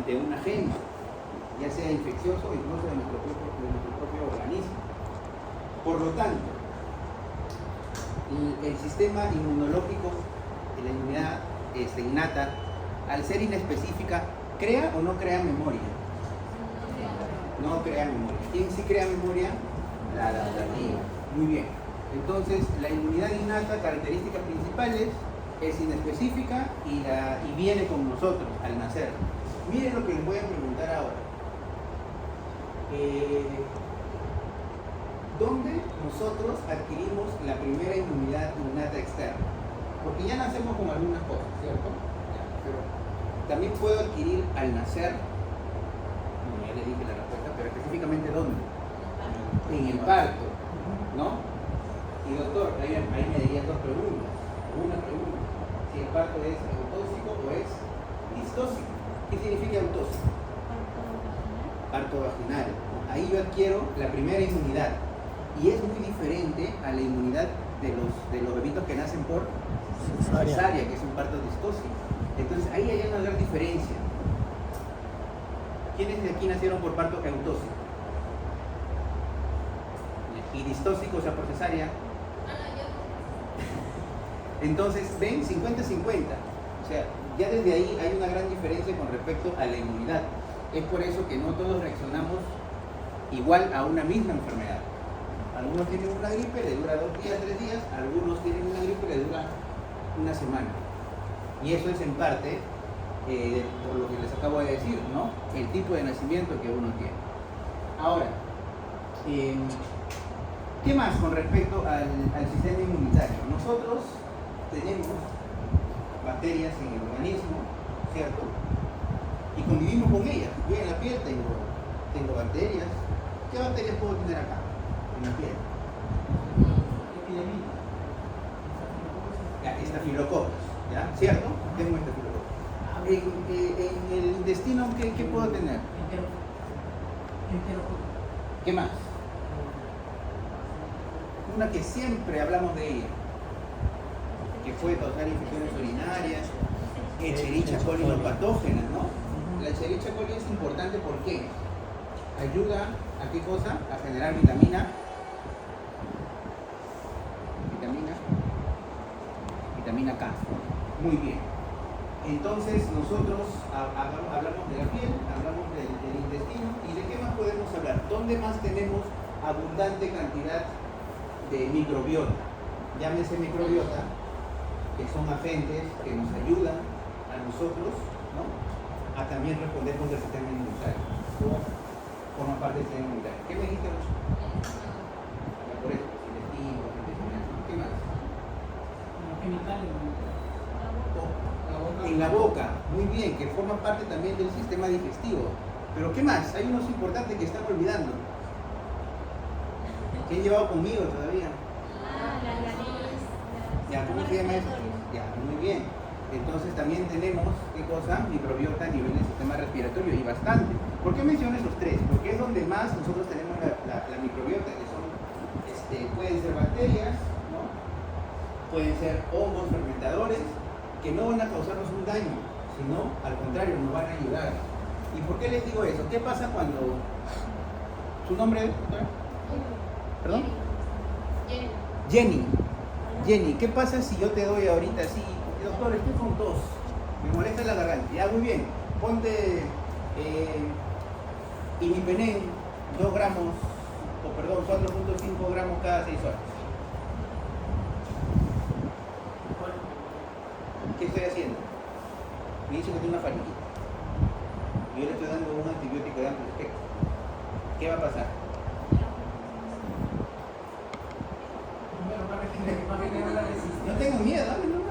ante un agente, ya sea infeccioso o incluso de nuestro propio organismo. Por lo tanto, el sistema inmunológico de la inmunidad innata, al ser inespecífica, ¿crea o no crea memoria? No crea memoria. ¿Quién sí crea memoria? La adaptativa. Muy bien. Entonces, la inmunidad innata, características principales, es inespecífica y viene con nosotros al nacer. Miren lo que les voy a preguntar ahora. ¿Dónde nosotros adquirimos la primera inmunidad innata externa? Porque ya nacemos con algunas cosas, ¿cierto? Pero también puedo adquirir al nacer, ya le dije la respuesta, pero específicamente ¿dónde? En el parto, ¿no? Y doctor, ahí me dirían dos preguntas, una pregunta, si el parto es autóxico o es distóxico. ¿Qué significa autóxico? Parto vaginal. Ahí yo adquiero la primera inmunidad y es muy diferente a la inmunidad de los bebitos que nacen por cesárea, que es un parto distóxico. Entonces ahí hay una gran diferencia. ¿Quiénes de aquí nacieron por parto autóxico? Y distóxico, o sea, por cesárea. Entonces, ven, 50-50. O sea, ya desde ahí hay una gran diferencia con respecto a la inmunidad. Es por eso que no todos reaccionamos igual a una misma enfermedad. Algunos tienen una gripe, le dura 2 días, 3 días. Algunos tienen una gripe, le dura una semana. Y eso es en parte por lo que les acabo de decir, ¿no? El tipo de nacimiento que uno tiene. Ahora, ¿qué más con respecto al sistema inmunitario? Nosotros tenemos bacterias en el organismo, ¿cierto? Y convivimos con ellas. Yo en la piel tengo bacterias. ¿Qué bacterias puedo tener acá? En la piel. Estafilococos, ¿ya? ¿Cierto? Tengo estafilococos. En el intestino, ¿qué puedo tener? ¿Qué más? Una que siempre hablamos de ella, que puede causar infecciones urinarias, Escherichia coli no patógena, ¿no? La Escherichia coli es importante porque ayuda a qué cosa? A generar vitamina K. Muy bien. Entonces nosotros hablamos de la piel, hablamos del intestino, y de qué más podemos hablar. ¿Dónde más tenemos abundante cantidad de microbiota? Llámese microbiota, que son agentes que nos ayudan a nosotros, ¿no?, a también responder con el sistema inmunitario. Forma parte del sistema inmunitario. ¿Qué me dijiste, Rocha? Por eso, intestino, ¿qué más? En la boca, muy bien, que forma parte también del sistema digestivo. Pero ¿qué más? Hay unos importantes que están olvidando. ¿Qué han llevado conmigo todavía? Ya, ¿cómo se llama eso? Ya, muy bien. Entonces también tenemos, ¿qué cosa? Microbiota a nivel del sistema respiratorio, y bastante. ¿Por qué menciono esos tres? Porque es donde más nosotros tenemos la microbiota, que son, pueden ser bacterias, ¿no? Pueden ser hongos fermentadores, que no van a causarnos un daño, sino al contrario, nos van a ayudar. ¿Y por qué les digo eso? ¿Qué pasa cuando... ¿Su nombre, doctora? ¿Perdón? Jenny, ¿qué pasa si yo te doy ahorita así? Doctor, estoy con tos, me molesta la garganta. Ya, muy bien, ponte imipenem 2 gramos, o perdón, 4.5 gramos cada 6 horas. ¿Qué estoy haciendo? Me dice que tiene una faringitis. Yo le estoy dando un antibiótico de amplio espectro. ¿Qué va a pasar? No tengo miedo, dale nomás.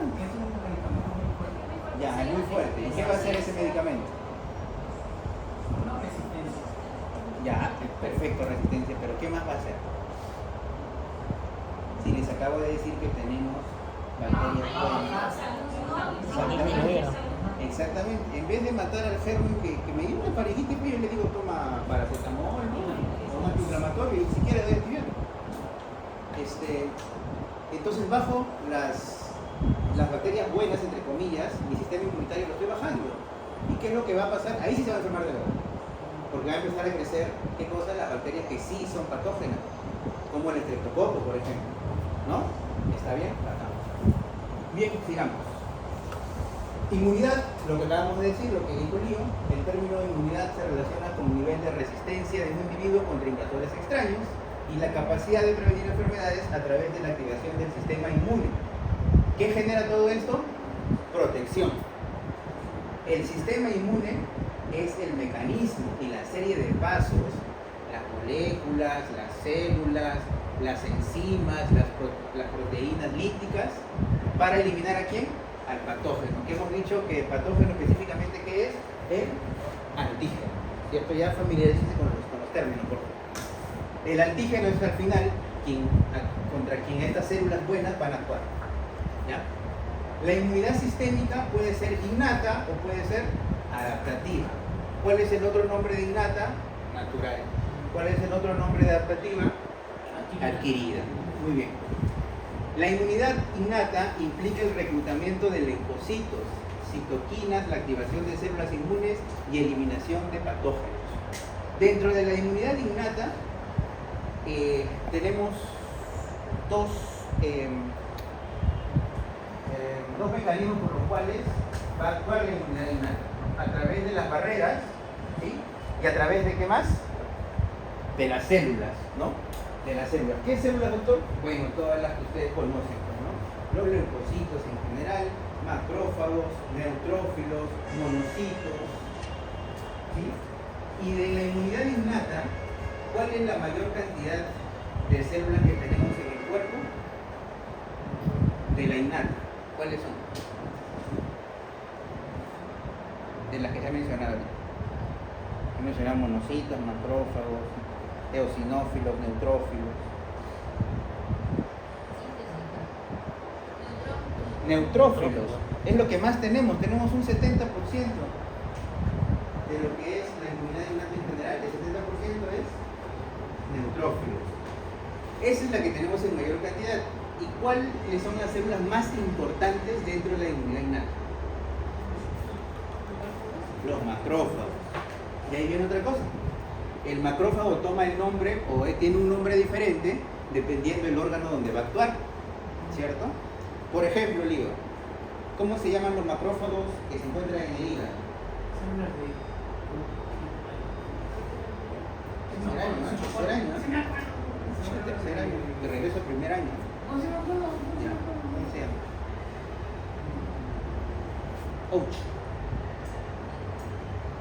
Ya, es muy fuerte. ¿Y qué va a hacer ese medicamento? Ya, perfecto, resistencia, pero ¿qué más va a hacer? Si les acabo de decir que tenemos bacterias buenas. Exactamente. En vez de matar al germen que me dio una faringitis, yo le digo toma paracetamol, o un antiinflamatorio, y ni siquiera doy antibiótico. Entonces bajo las bacterias buenas, entre comillas, mi sistema inmunitario lo estoy bajando. ¿Y qué es lo que va a pasar? Ahí sí se va a enfermar de verdad. Porque va a empezar a crecer, ¿qué cosa? Las bacterias que sí son patógenas, como el estreptococo, por ejemplo. ¿No? ¿Está bien? Acá. Bien, sigamos. Inmunidad, lo que acabamos de decir, lo que dijo Lío, el término inmunidad se relaciona con un nivel de resistencia de un individuo contra invasores extraños y la capacidad de prevenir enfermedades a través de la activación del sistema inmune. ¿Qué genera todo esto? Protección. El sistema inmune es el mecanismo y la serie de pasos, las moléculas, las células, las enzimas, las proteínas líticas, para eliminar ¿a quién? Al patógeno, que hemos dicho que el patógeno específicamente ¿qué es? El antígeno, ¿cierto? Ya familiarícense con los términos, por favor. El antígeno es al final contra quien estas células buenas van a actuar, ¿ya? La inmunidad sistémica puede ser innata o puede ser adaptativa. ¿Cuál es el otro nombre de innata? Natural. ¿Cuál es el otro nombre de adaptativa? Adquirida. Muy bien. La inmunidad innata implica el reclutamiento de leucocitos, citoquinas, la activación de células inmunes y eliminación de patógenos. Dentro de la inmunidad innata tenemos dos mecanismos por los cuales va a actuar la inmunidad innata. A través de las barreras, ¿sí? Y a través de ¿qué más? De las células, ¿no? De las células. ¿Qué células, doctor? Bueno, todas las que ustedes conocen, ¿no? Los leucocitos en general, macrófagos, neutrófilos, monocitos, ¿sí? Y de la inmunidad innata, ¿cuál es la mayor cantidad de células que tenemos en el cuerpo? De la innata, ¿cuáles son? De las que se han mencionado. He mencionado monocitos, macrófagos, eosinófilos, neutrófilos. Neutrófilos es lo que más tenemos un 70% de lo que es la inmunidad innata en general, el 70% es neutrófilos. Esa es la que tenemos en mayor cantidad. ¿Y cuáles son las células más importantes dentro de la inmunidad innata? Los macrófagos. Y ahí viene otra cosa. El macrófago toma el nombre o tiene un nombre diferente dependiendo del órgano donde va a actuar, ¿cierto? Por ejemplo, Lío, ¿cómo se llaman los macrófagos que se encuentran en el hígado? Tercer año, ¿no? Tercer año, de regreso al primer año. Ya, ¿cómo se llama? Ouch.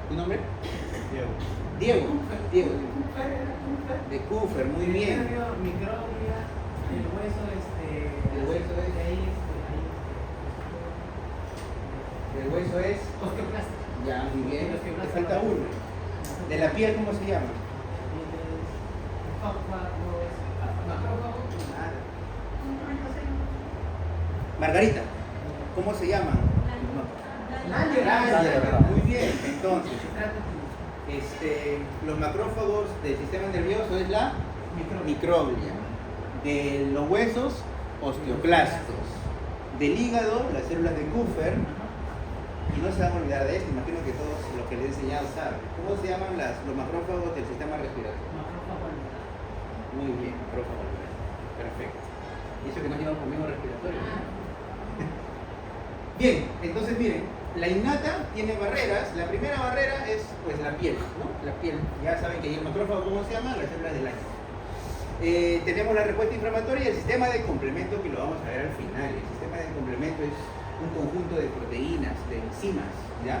¿Tu nombre? Diego. De Kuffer, muy bien. Microglia, el hueso es. ahí El hueso es. osteoclasta. Ya, muy bien. Te falta uno. De la piel, ¿cómo se llama? Margarita, ¿cómo se llaman? Glándula. Muy bien. Entonces, los macrófagos del sistema nervioso es la microglia. De los huesos, osteoclastos. Del hígado, las células de Kuffer. Y no se van a olvidar de esto, imagino que todos los que les he enseñado saben. ¿Cómo se llaman los macrófagos del sistema respiratorio? Muy bien, macrófago alveolar. Perfecto. Y eso que no llevan conmigo respiratorio, ¿no? Bien, entonces miren, la innata tiene barreras. La primera barrera es pues la piel, ¿no? La piel. Ya saben que el macrófago, ¿cómo se llama? Las células del año. Tenemos la respuesta inflamatoria y el sistema de complemento, que lo vamos a ver al final. El sistema de complemento es un conjunto de proteínas, de enzimas, ¿ya?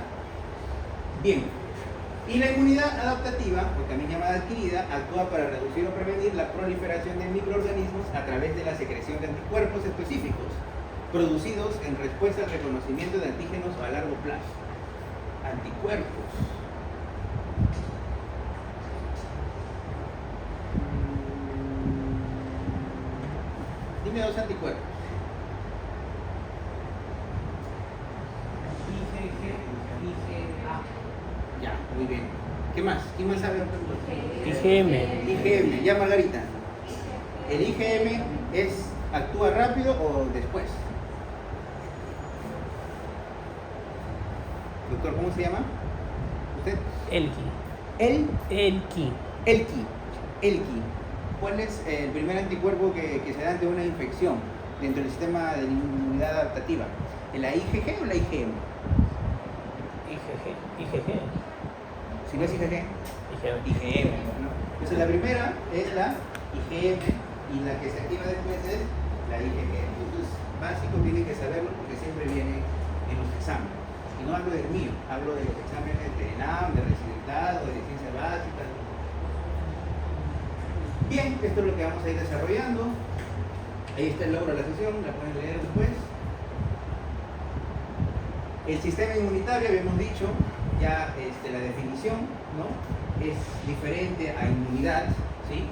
Bien. Y la inmunidad adaptativa, o también llamada adquirida, actúa para reducir o prevenir la proliferación de microorganismos a través de la secreción de anticuerpos específicos, producidos en respuesta al reconocimiento de antígenos a largo plazo. Anticuerpos. Dime dos anticuerpos. Ya, muy bien. ¿Qué más? ¿Quién más sabe? IgM. Ya, Margarita. ¿El IgM actúa rápido o después? Doctor, ¿Cómo se llama? ¿Usted? Elki. Elki. ¿Cuál es el primer anticuerpo que se da ante una infección dentro del sistema de inmunidad adaptativa? ¿La IgG o la IgM? IgG. Si no es IgG, IgM. IgM, ¿no? Entonces la primera es la IgM y la que se activa después es la IgG. Entonces, básico tienen que saberlo porque siempre viene en los exámenes. Y no hablo del mío, hablo de los exámenes de ENAM, de residentado, de ciencias básicas. Bien, esto es lo que vamos a ir desarrollando. Ahí está el logro de la sesión, la pueden leer después. El sistema inmunitario, habíamos dicho, ya la definición, ¿no? Es diferente a inmunidad, ¿sí?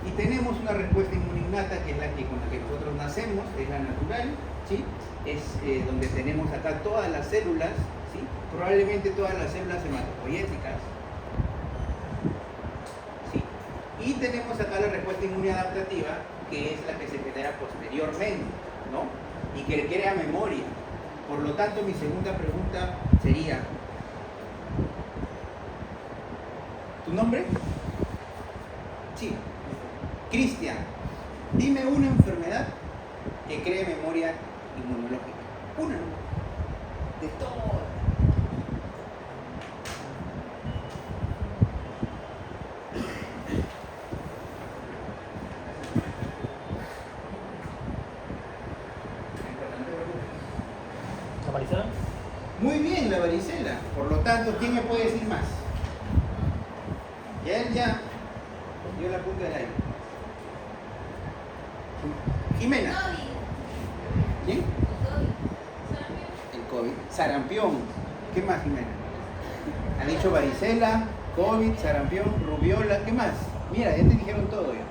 Y tenemos una respuesta inmuninnata que es la que con la que nosotros nacemos, es la natural, ¿sí? Es donde tenemos acá todas las células, ¿sí? Probablemente todas las células hematopoyéticas, ¿sí? Y tenemos acá la respuesta inmune adaptativa, que es la que se genera posteriormente, ¿no? Y que crea memoria. Por lo tanto, mi segunda pregunta sería, ¿tu nombre? Sí. Cristian, dime una enfermedad que cree memoria inmunológica. Una, de todas. ¿La varicela? Muy bien, la varicela. Por lo tanto, ¿quién me puede decir más? Ya él ya dio la punta del aire. Jimena. ¿Quién? El COVID. Sarampión. ¿Qué más, Jimena? Ha dicho varicela, COVID, sarampión, rubiola. ¿Qué más? Mira, ya te dijeron todo ya.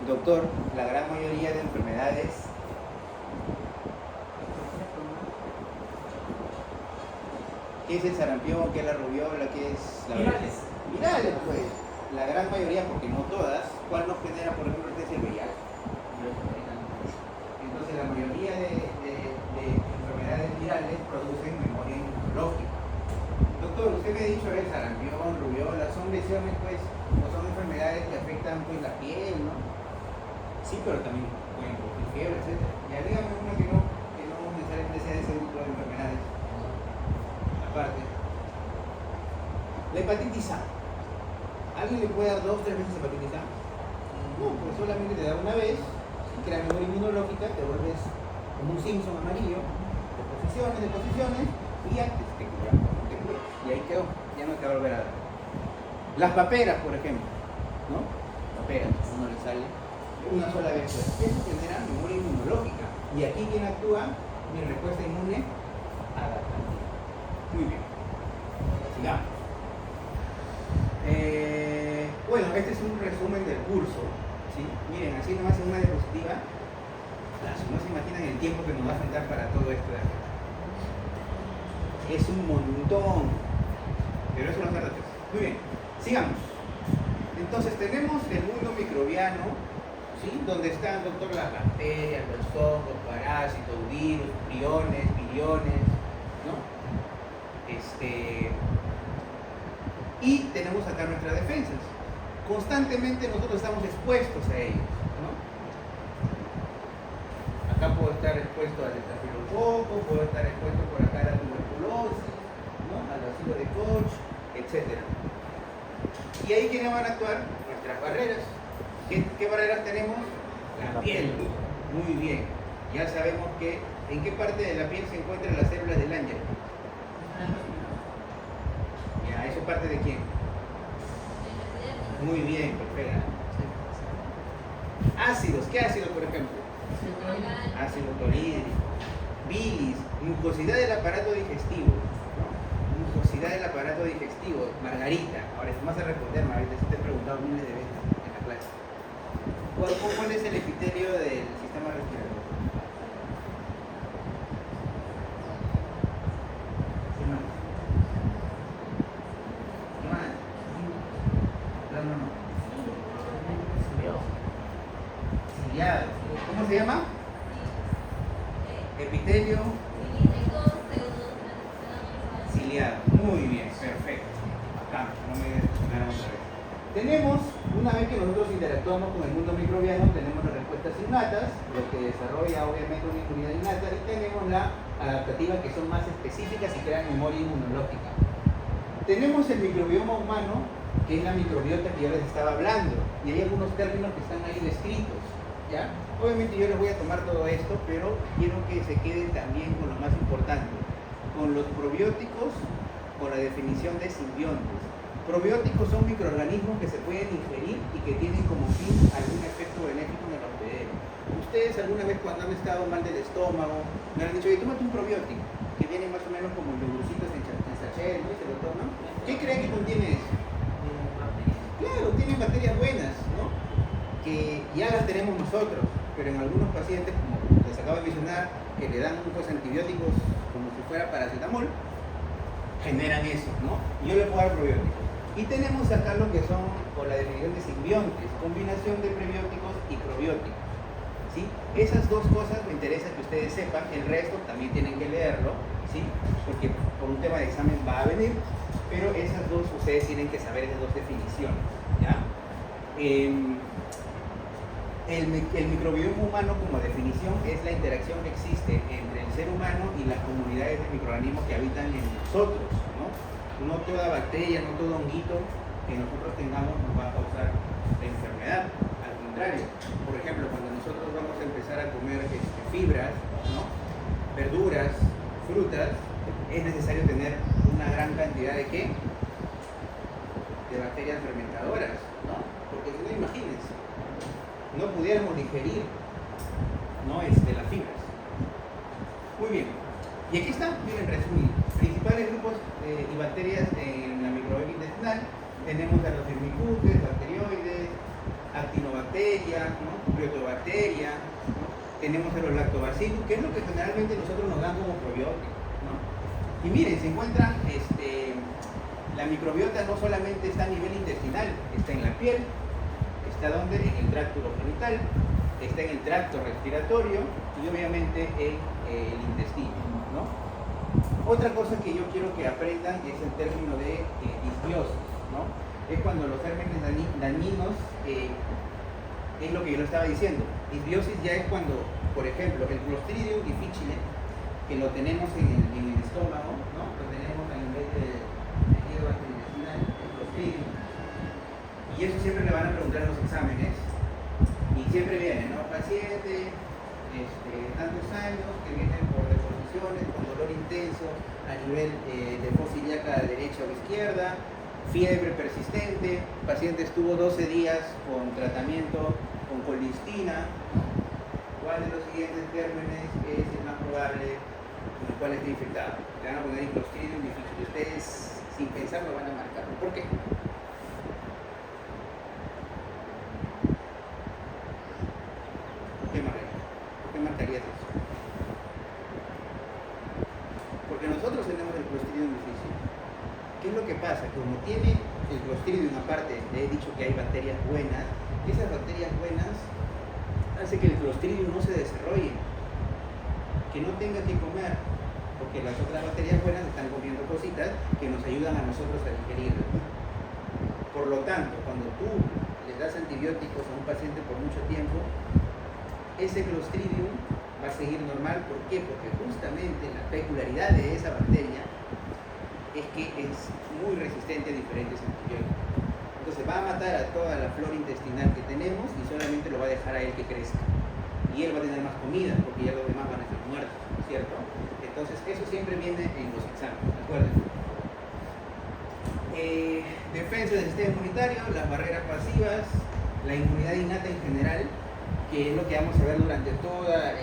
Doctor, la gran mayoría de enfermedades ¿qué es el sarampión? ¿Qué es la rubiola? ¿Qué es la Virales. Virales, pues. La gran mayoría, porque no todas. ¿Cuál nos genera, por ejemplo, el VIH? Entonces, la mayoría de enfermedades virales producen memoria inmunológica. Doctor, usted me ha dicho el sarampión, rubiola, son lesiones, pues, o son enfermedades que afectan, pues, la piel, ¿no? Sí, pero también pueden producir fiebre, etc. Ya dígame una que no necesariamente sea de ese tipo de enfermedades. Aparte, la hepatitis A. ¿Alguien le puede dar 2 o 3 veces hepatitis A? No, pues solamente te da una vez, si crea memoria inmunológica, te vuelves como un Simpson amarillo, de posiciones, y ya te curas. Y ahí quedó, ya no te va a volver a dar. Las paperas, por ejemplo, ¿no? Paperas, uno le sale una sola vez. Pues. Eso genera memoria inmunológica. Y aquí, ¿quién actúa? Mi respuesta inmune adaptativa. Muy bien. Sigamos. Bueno, este es un resumen del curso. ¿Sí? Miren, así nomás en una diapositiva, no se imaginan el tiempo que nos va a faltar para todo esto de acá. Es un montón. Pero eso no se trata. Muy bien, sigamos. Entonces tenemos el mundo microbiano, ¿sí? Donde están, doctor, las bacterias, los hongos, parásitos, virus, priones, viriones, ¿no? Y tenemos acá nuestras defensas. Constantemente nosotros estamos expuestos a ellos, ¿no? Acá puedo estar expuesto al estafilococo, puedo estar expuesto por acá a la tuberculosis, ¿no? Al bacilo de Koch, etc. Y ahí, ¿quiénes van a actuar? Nuestras barreras. ¿Qué barreras tenemos? La piel. Muy bien. Ya sabemos que en qué parte de la piel se encuentran las células del ángel. Ya, ¿eso parte de quién? Muy bien, perfecto. Ácidos, ¿qué ácido, por ejemplo? Ácido clorhídrico. Bilis, mucosidad del aparato digestivo. ¿No? Mucosidad del aparato digestivo. Margarita, ahora si vas a responder, Margarita, si te he preguntado miles de veces en la clase. ¿Cuál es el epitelio del sistema respiratorio? ¿Cómo se llama? Epitelio aliado. Muy bien, perfecto. Acá, no me desconcentramos otra vez. Tenemos, una vez que nosotros interactuamos con el mundo microbiano, tenemos las respuestas innatas, lo que desarrolla obviamente una inmunidad innata, y tenemos la adaptativa, que son más específicas y crean memoria inmunológica. Tenemos el microbioma humano, que es la microbiota que yo les estaba hablando, y hay algunos términos que están ahí descritos, ¿ya? Obviamente yo les voy a tomar todo esto, pero quiero que se queden también con lo más importante, con los probióticos, con la definición de simbiontes. Probióticos son microorganismos que se pueden ingerir y que tienen como fin algún efecto benéfico en el hospedero. Ustedes alguna vez cuando han estado mal del estómago, me han dicho, oye, tómate un probiótico, que viene más o menos como yogurcitos en sachet, ¿no? Y se lo toman. ¿Qué creen que contiene eso? Claro, tienen bacterias buenas, ¿no? Que ya las tenemos nosotros, pero en algunos pacientes, como les acabo de mencionar, que le dan muchos antibióticos como si fuera paracetamol, generan eso, ¿no? Yo le puedo dar probióticos. Y tenemos acá lo que son, por la definición de simbiontes, combinación de prebióticos y probióticos, ¿sí? Esas dos cosas me interesa que ustedes sepan, el resto también tienen que leerlo, ¿sí? Porque por un tema de examen va a venir, pero esas dos ustedes tienen que saber esas dos definiciones, ¿ya? El microbioma humano, como definición, es la interacción que existe entre el ser humano y las comunidades de microorganismos que habitan en nosotros, ¿no? No toda bacteria, no todo honguito que nosotros tengamos nos va a causar la enfermedad. Al contrario, por ejemplo, cuando nosotros vamos a empezar a comer fibras, ¿no? Verduras, frutas, es necesario tener una gran cantidad de ¿qué? De bacterias fermentadoras, ¿no? Porque si no, imagínense, no pudiéramos digerir, ¿no? Las fibras. Muy bien. Y aquí están, miren, resumido. Principales grupos y bacterias en la microbiota intestinal. Tenemos a los firmicutes, bacterioides, actinobacteria, ¿no? Proteobacteria, ¿no? Tenemos a los lactobacillus, que es lo que generalmente nosotros nos dan como probióticos, ¿no? Y miren, se encuentran, la microbiota no solamente está a nivel intestinal, está en la piel, está donde, en el tracto urogenital, está en el tracto respiratorio y obviamente en el intestino, ¿no? Otra cosa que yo quiero que aprendan es el término de disbiosis, ¿no? Es cuando los gérmenes dañinos, es lo que yo le estaba diciendo. Disbiosis ya es cuando, por ejemplo, el Clostridium difficile, que lo tenemos en el estómago, ¿no? Lo tenemos a nivel del tejido gastrointestinal, el Clostridium. Y eso siempre le van a preguntar en los exámenes. Y siempre viene, ¿no? Paciente, tantos años, que vienen por deposiciones, con dolor intenso a nivel de fosa ilíaca derecha o izquierda, fiebre persistente, paciente estuvo 12 días con tratamiento con colistina. ¿Cuál de los siguientes gérmenes es el más probable con el cual esté infectado? Le van a poner Clostridium difficile. Ustedes, sin pensar, lo van a marcar. ¿Por qué? ¿Qué marcarías eso? Porque nosotros tenemos el Clostridium difficile. ¿Qué es lo que pasa? Como tiene el Clostridium, aparte, le he dicho que hay bacterias buenas, esas bacterias buenas hacen que el Clostridium no se desarrolle, que no tenga que comer, porque las otras bacterias buenas están comiendo cositas que nos ayudan a nosotros a digerirlas. Por lo tanto, cuando tú le das antibióticos a un paciente por mucho tiempo, ese Clostridium va a seguir normal. ¿Por qué? Porque justamente la peculiaridad de esa bacteria es que es muy resistente a diferentes antibióticos. Entonces va a matar a toda la flora intestinal que tenemos y solamente lo va a dejar a él que crezca. Y él va a tener más comida porque ya los demás van a ser muertos, ¿cierto? Entonces eso siempre viene en los exámenes, acuérdense. Defensa del sistema inmunitario, las barreras pasivas, la inmunidad innata en general, que es lo que vamos a ver durante todas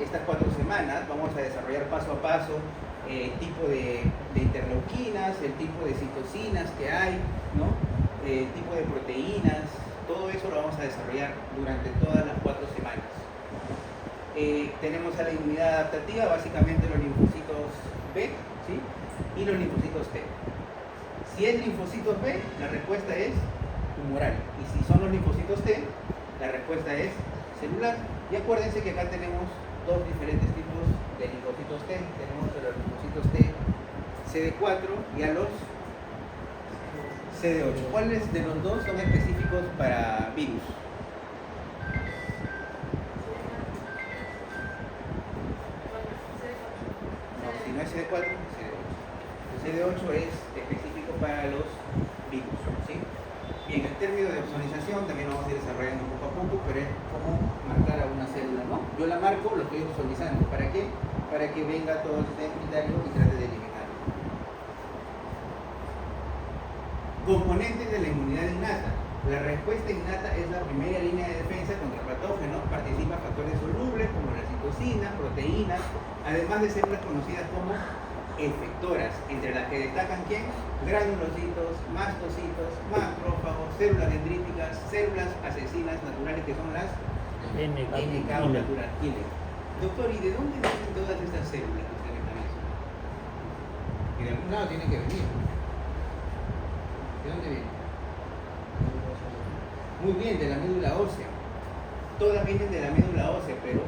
estas 4 semanas. Vamos a desarrollar paso a paso el tipo de interleuquinas, el tipo de citocinas que hay, ¿no? El tipo de proteínas, todo eso lo vamos a desarrollar durante todas las 4 semanas. Tenemos a la inmunidad adaptativa, básicamente los linfocitos B, ¿sí? Y los linfocitos T. Si es linfocitos B, la respuesta es tumoral. Y si son los linfocitos T, la respuesta es celular. Y acuérdense que acá tenemos 2 diferentes tipos de linfocitos T. Tenemos los linfocitos T CD4 y a los CD8. ¿Cuáles de los dos son específicos para virus? No, si no es CD4, es CD8. El CD8 es específico para los virus, ¿sí? Bien, el término de ozonización también lo vamos a ir desarrollando poco a poco, pero es como marcar a una célula, ¿no? Yo la marco, lo estoy ozonizando. ¿Para qué? Para que venga todo el sistema inmunitario y trate de eliminarlo. Componentes de la inmunidad innata. La respuesta innata es la primera línea de defensa contra patógenos. Participan factores solubles como la citocina, proteínas, además de células conocidas como efectoras, entre las que destacan ¿quién? Granulocitos, mastocitos, macrófagos, células dendríticas, células asesinas naturales que son las NK o natural killer. Doctor, ¿y de dónde vienen todas estas células que usted me está mencionando? Y de algún lado tienen que venir. ¿De dónde vienen? Muy bien, de la médula ósea. Todas vienen de la médula ósea, pero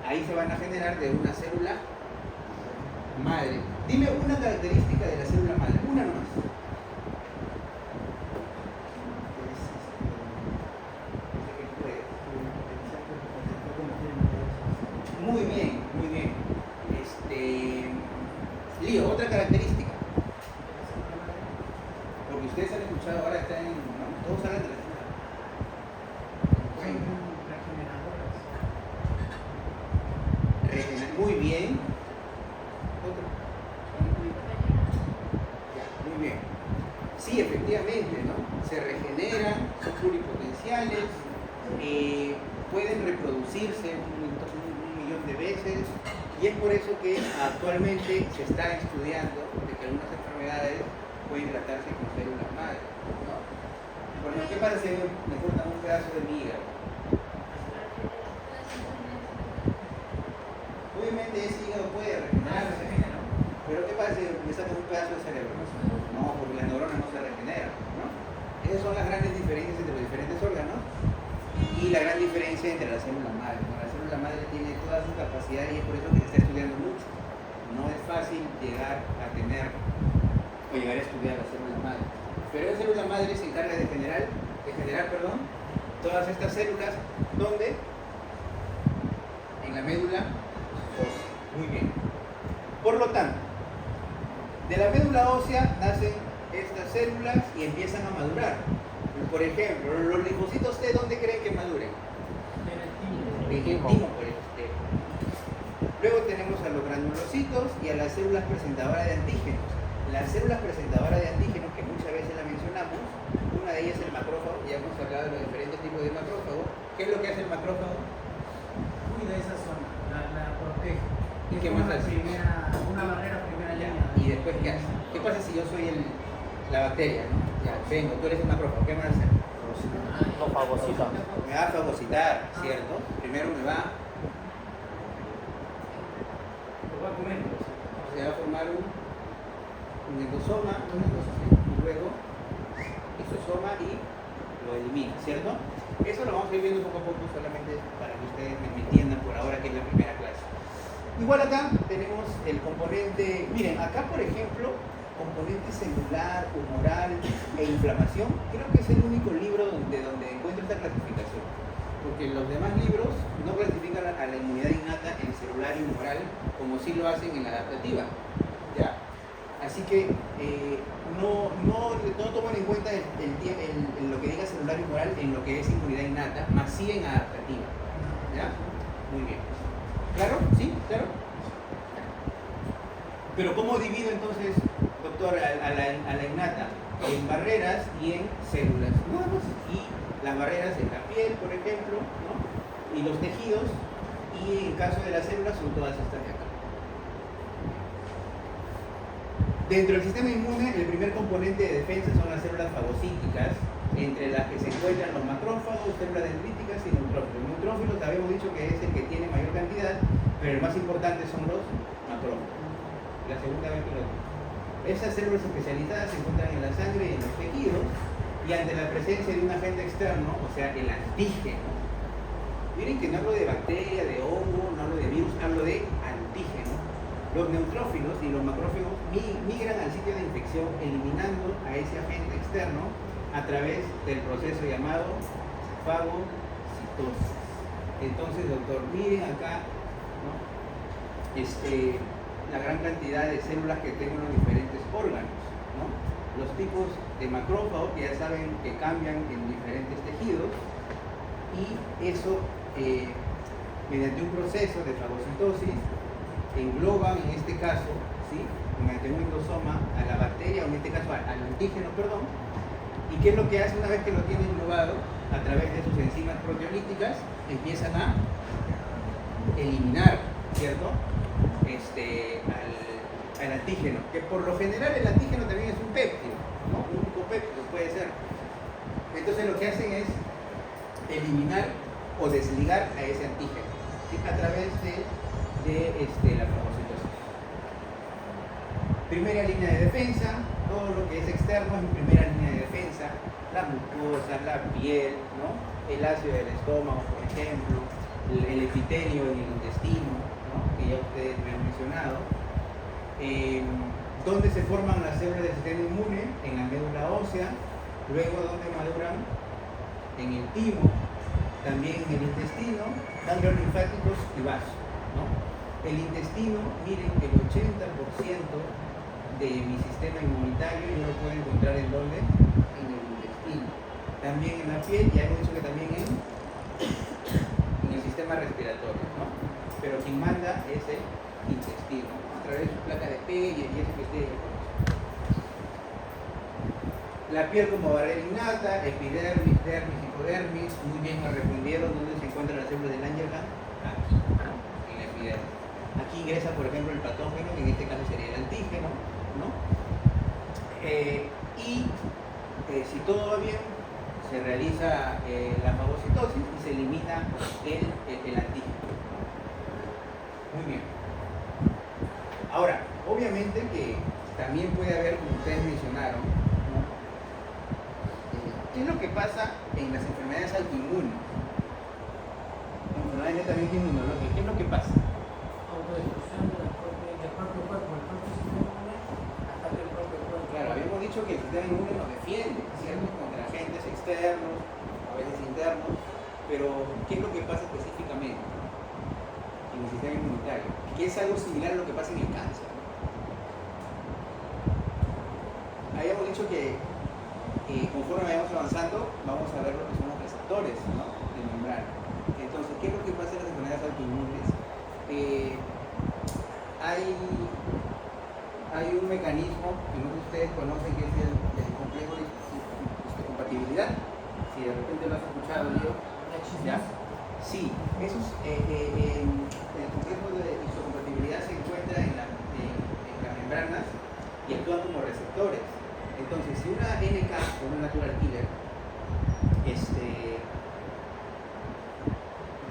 ahí se van a generar de una célula madre. Dime una característica de la célula madre, una nomás. Muy bien, muy bien. Lío, otra característica. Porque ustedes han escuchado ahora, están en. Todos hablan de la célula. Muy bien. Otro. Ya, muy bien. Sí, efectivamente, ¿no? Se regeneran, son pluripotenciales, pueden reproducirse un millón de veces, y es por eso que actualmente se está estudiando de que algunas enfermedades pueden tratarse con células madre, ¿no? Bueno, ¿qué pasa si me cortan un pedazo de mi hígado? Obviamente ese hígado puede regenerarse, ¿no? Pero ¿qué pasa si me sacan un pedazo de cerebro? No, porque las neuronas no se regeneran, ¿no? Esas son las grandes diferencias entre los diferentes órganos y la gran diferencia entre la célula madre, ¿no? La célula madre tiene toda su capacidad y es por eso que se está estudiando mucho. No es fácil llegar a tener o llegar a estudiar la célula madre. Pero la célula madre se encarga de generar todas estas células, ¿dónde? En la médula ósea. Muy bien. Por lo tanto, de la médula ósea nacen estas células y empiezan a madurar. Por ejemplo, los linfocitos T, ¿dónde creen que maduren? En el timo, por ejemplo. Luego tenemos a los granulocitos y a las células presentadoras de antígenos. Las células presentadoras de antígenos, que muchas veces las mencionamos, una de ellas es el macrófago, ya hemos hablado de los diferentes tipos de macrófago. ¿Qué es lo que hace el macrófago? Cuida esa zona, la protege. ¿Y qué más hace? Una barrera primera línea. ¿Y después qué hace? ¿Qué pasa si yo soy la bacteria, ¿no? Ya, vengo, tú eres el macrófago, ¿qué me va a hacer? No fagocita. Me va a fagocitar, ¿cierto? Primero me va Lo va a comer. se va a formar un endosoma, y luego lisosoma y lo elimina, ¿cierto? Eso lo vamos a ir viendo poco a poco, solamente para que ustedes me entiendan por ahora que es la primera clase. Igual acá tenemos el componente, miren, acá por ejemplo, componente celular, humoral e inflamación, creo que es el único libro donde encuentro esta clasificación, porque los demás libros no clasifican a la inmunidad innata en celular y humoral como sí lo hacen en la adaptativa, ¿ya? Así que no toman en cuenta lo que diga celular y humoral en lo que es inmunidad innata, más sí en adaptativa, ¿ya? Muy bien. ¿Claro? ¿Sí? ¿Claro? Pero ¿cómo divido entonces, doctor, a la innata? En barreras y en células nuevas. Y las barreras en la piel, por ejemplo, ¿no? Y los tejidos. Y en caso de las células son todas estas de acá. Dentro del sistema inmune, el primer componente de defensa son las células fagocíticas, entre las que se encuentran los macrófagos, células dendríticas y neutrófilos. Los neutrófilos habíamos dicho que es el que tiene mayor cantidad, pero el más importante son los macrófagos. La segunda vez que lo digo. Esas células especializadas se encuentran en la sangre y en los tejidos, y ante la presencia de un agente externo, o sea, el antígeno. Miren que no hablo de bacteria, de hongo, no hablo de virus, hablo de antígeno. Los neutrófilos y los macrófagos migran al sitio de infección eliminando a ese agente externo a través del proceso llamado fagocitosis. Entonces, doctor, miren acá, ¿no? La gran cantidad de células que tengo en los diferentes órganos, ¿no? Los tipos de macrófagos que ya saben que cambian en diferentes tejidos, y eso mediante un proceso de fagocitosis engloban, en este caso, ¿sí?, mediante un endosoma a la bacteria, o en este caso al antígeno, perdón. ¿Y qué es lo que hace una vez que lo tienen englobado? A través de sus enzimas proteolíticas empiezan a eliminar, ¿cierto?, al antígeno, que por lo general el antígeno también es un péptido, ¿no? Un único péptido puede ser. Entonces lo que hacen es eliminar o desligar a ese antígeno, ¿sí?, a través de la fagocitosis. Primera línea de defensa, todo lo que es externo es en primera línea de defensa, la mucosa, la piel, ¿no?, el ácido del estómago, por ejemplo, el epitelio en el intestino, ¿no?, que ya ustedes me han mencionado. ¿Dónde se forman las células del sistema inmune? En la médula ósea. Luego, ¿dónde maduran? En el timo, también en el intestino, ganglios linfáticos y vasos, ¿no? El intestino, miren, el 80% de mi sistema inmunitario yo lo puedo encontrar en donde, en el intestino. También en la piel, ya hemos dicho que también en el sistema respiratorio, ¿no? Pero quien manda es el intestino, a través de su placa de Peyer y eso que ustedes conocen. La piel como barrera innata, epidermis, dermis, hipodermis, muy bien me respondieron dónde se encuentra la célula de Langerhans, aquí, ¿no?, en la epidermis. Aquí ingresa, por ejemplo, el patógeno, que en este caso sería el antígeno, ¿no? Si todo va bien, se realiza la fagocitosis y se elimina el antígeno. Muy bien. Ahora, obviamente que también puede haber, como ustedes mencionaron, ¿no?, ¿qué es lo que pasa en las enfermedades autoinmunes? Enfermedades netamente inmunológicas, ¿qué es lo que pasa? Autodestrucción del propio cuerpo, el propio sistema inmune ataca el propio cuerpo. Claro, habíamos dicho que el sistema inmune nos defiende, ¿cierto?, contra agentes externos, a veces internos, pero ¿qué es lo que pasa específicamente en el sistema inmunitario? Que es algo similar a lo que pasa en el cáncer. Habíamos dicho que conforme vayamos avanzando, vamos a ver lo que son los receptores, ¿no?, de membrana. Entonces, ¿qué es lo que pasa en las enfermedades autoinmunes? Hay un mecanismo que no sé si ustedes conocen, que es el complejo de histocompatibilidad. Si de repente lo has escuchado, Leo. ¿Ya? Sí, el complejo de histocompatibilidad se encuentra en las membranas y actúan como receptores. Entonces, si una NK o una natural killer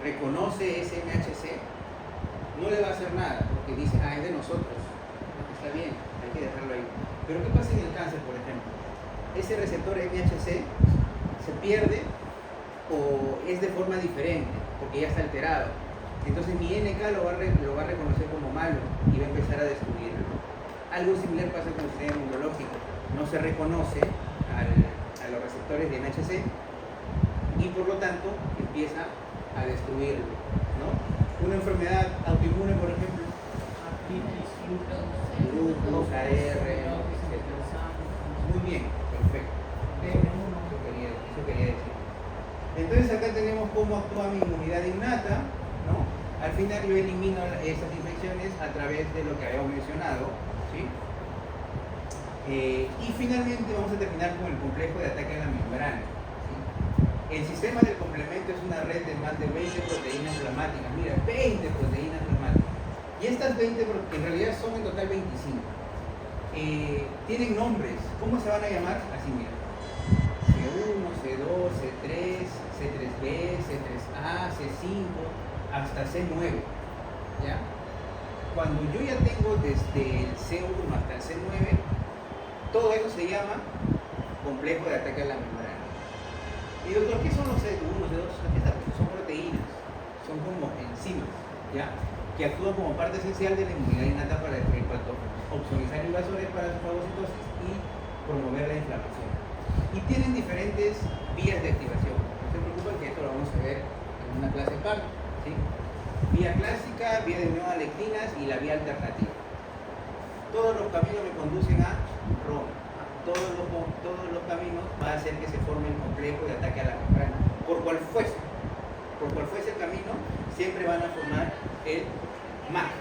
reconoce ese MHC, no le va a hacer nada, porque dice, es de nosotros, está bien, hay que dejarlo ahí. Pero ¿qué pasa en el cáncer, por ejemplo? Ese receptor MHC se pierde o es de forma diferente, porque ya está alterado. Entonces mi NK lo va a reconocer como malo y va a empezar a destruirlo. Algo similar pasa con el sistema inmunológico. No se reconoce a los receptores de MHC y por lo tanto empieza a destruirlo, ¿no? Una enfermedad autoinmune, por ejemplo, lupus, AR, etc. Muy bien, perfecto. Eso quería decir. Entonces acá tenemos cómo actúa mi inmunidad innata, ¿no? Al final yo elimino esas infecciones a través de lo que habíamos mencionado, ¿sí? Y finalmente vamos a terminar con el complejo de ataque a la membrana, ¿sí? El sistema del complemento es una red de más de 20 proteínas plasmáticas. Mira, 20 proteínas plasmáticas. Y estas 20, que en realidad son en total 25, tienen nombres. ¿Cómo se van a llamar? Así, mira. C1, C2, C3, C3b, C3a, C5, hasta C9. ¿Ya? Cuando yo ya tengo desde el C1 hasta el C9, todo eso se llama complejo de ataque a la membrana. Y doctor, ¿qué son los C1, C2? Son proteínas, son como enzimas, ¿ya? que actúan como parte esencial de la inmunidad innata para destruir patógenos, opsonizar invasores para su fagocitosis y promover la inflamación. Y tienen diferentes vías de activación. No se preocupen que esto lo vamos a ver en una clase aparte, ¿sí? Vía clásica, vía de unión a lectinas y la vía alternativa. Todos los caminos me conducen a Roma. Todos los caminos va a hacer que se forme el complejo de ataque a la membrana. Por cual fuese el camino, siempre van a formar el MAC.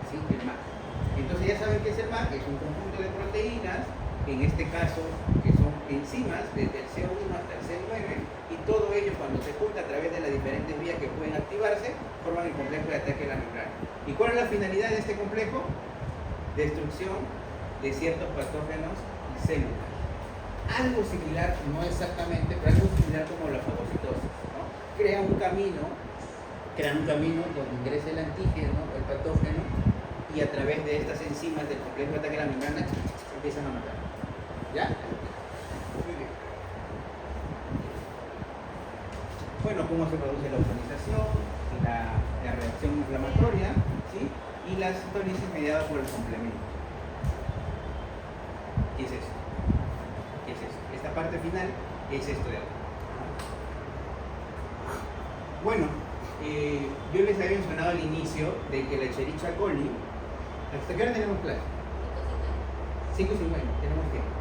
¿Sí? El MAC. Entonces ya saben qué es el MAC, es un conjunto de proteínas, en este caso que son enzimas, desde el C1 hasta el C9, y todo ello cuando se junta a través de las diferentes vías que pueden activarse, forman el complejo de ataque a la membrana. ¿Y cuál es la finalidad de este complejo? Destrucción de ciertos patógenos y células. Algo similar, no exactamente, pero algo similar como la fagocitosis, ¿no? Crean un camino donde ingresa el antígeno, el patógeno, y a través de estas enzimas del complejo de ataque a la membrana empiezan a matar. ¿Ya? Muy bien. Bueno, cómo se produce la opsonización, la reacción inflamatoria, ¿sí? Y la cetólisis mediada por el complemento. ¿Qué es esto? ¿Qué es esto? Esta parte final es esto de acá. Bueno, yo les había mencionado al inicio de que la Escherichia coli, ¿hasta qué hora tenemos clase? 5:50, tenemos tiempo.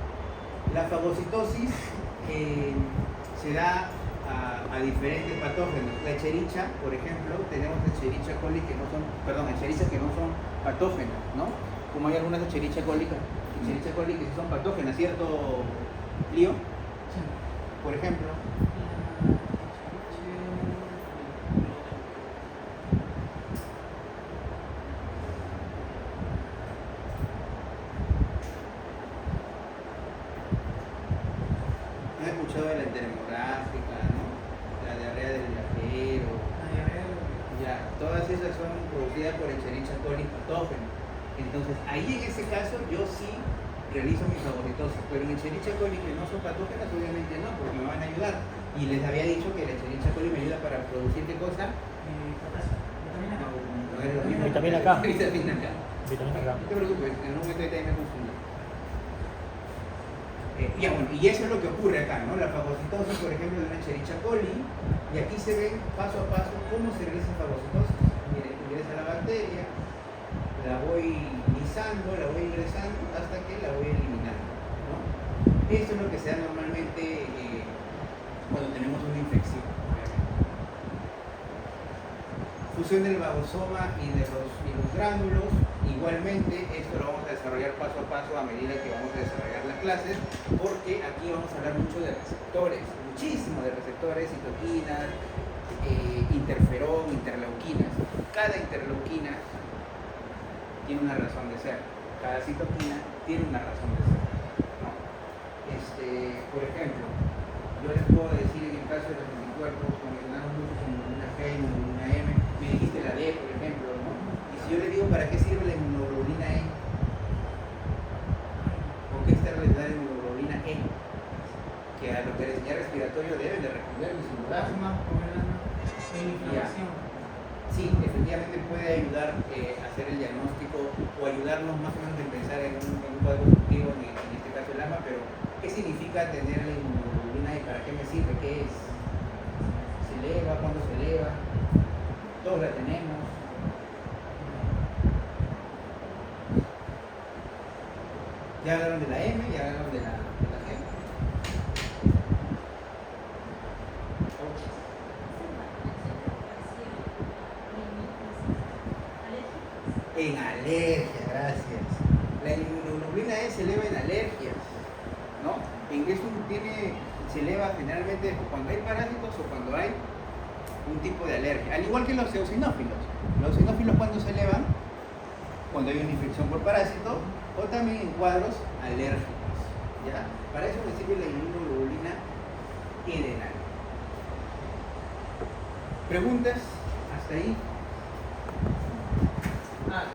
La fagocitosis se da a diferentes patógenos. La Escherichia, por ejemplo, tenemos Escherichia coli que no son, Escherichia que no son patógenas, ¿no? Como hay algunas Escherichia coli que sí son patógenas, ¿cierto, Lío? Sí. Por ejemplo. ¿No has escuchado de la enterhemorrágica, no? La diarrea del viajero. Ya, todas esas son producidas por Escherichia coli patógeno. Entonces, ahí en ese caso yo sí realizo mi fagocitosis, pero en Escherichia coli que no son patógenas, obviamente no, porque me van a ayudar. Y les había dicho que la Escherichia coli me ayuda para producir ¿qué cosa? Vitamina K. Vitamina K. Vitamina K. No te preocupes, en un momento de time me confundí. Y eso es lo que ocurre acá, ¿no? La fagocitosis, por ejemplo, de una Escherichia coli, y aquí se ve paso a paso cómo se realiza fagocitosis. Miren, ingresa la bacteria, la voy lisando, la voy ingresando hasta que la voy eliminando, ¿no? Esto es lo que se da normalmente cuando tenemos una infección. Fusión del vagosoma y de los gránulos. Igualmente, esto lo vamos a desarrollar paso a paso a medida que vamos a desarrollar las clases, porque aquí vamos a hablar mucho de receptores, muchísimo de receptores, citoquinas, interferón, interleuquinas. Cada interleuquina tiene una razón de ser, cada citoquina tiene una razón de ser, ¿no? Por ejemplo, yo les puedo decir en el caso de los anticuerpos, mencionamos mucho como una G y una M, me dijiste la D, por ejemplo, ¿no? Y si yo le digo, ¿para qué sirve la inmunoglobulina E? ¿Por qué está relacionada la inmunoglobulina E? Que a lo que les enseñé respiratorio deben de responder sin duda. Sí, efectivamente puede ayudar a hacer el diagnóstico o ayudarnos más o menos a pensar en un cuadro constructivo, en este caso el asma, pero ¿qué significa tener la inmunoglobulina y para qué me sirve? ¿Qué es? ¿Se eleva? ¿Cuándo se eleva? Todos la tenemos. Ya hablaron de la M, ya hablaron de la G. En alergias, gracias. La inmunoglobulina E se eleva en alergias, ¿no? En eso se eleva generalmente cuando hay parásitos o cuando hay un tipo de alergia. Al igual que los eosinófilos. Los eosinófilos, ¿cuándo se elevan? Cuando hay una infección por parásito o también en cuadros alérgicos, ¿ya? Para eso me sirve la inmunoglobulina E de enal. ¿Preguntas? ¿Hasta ahí?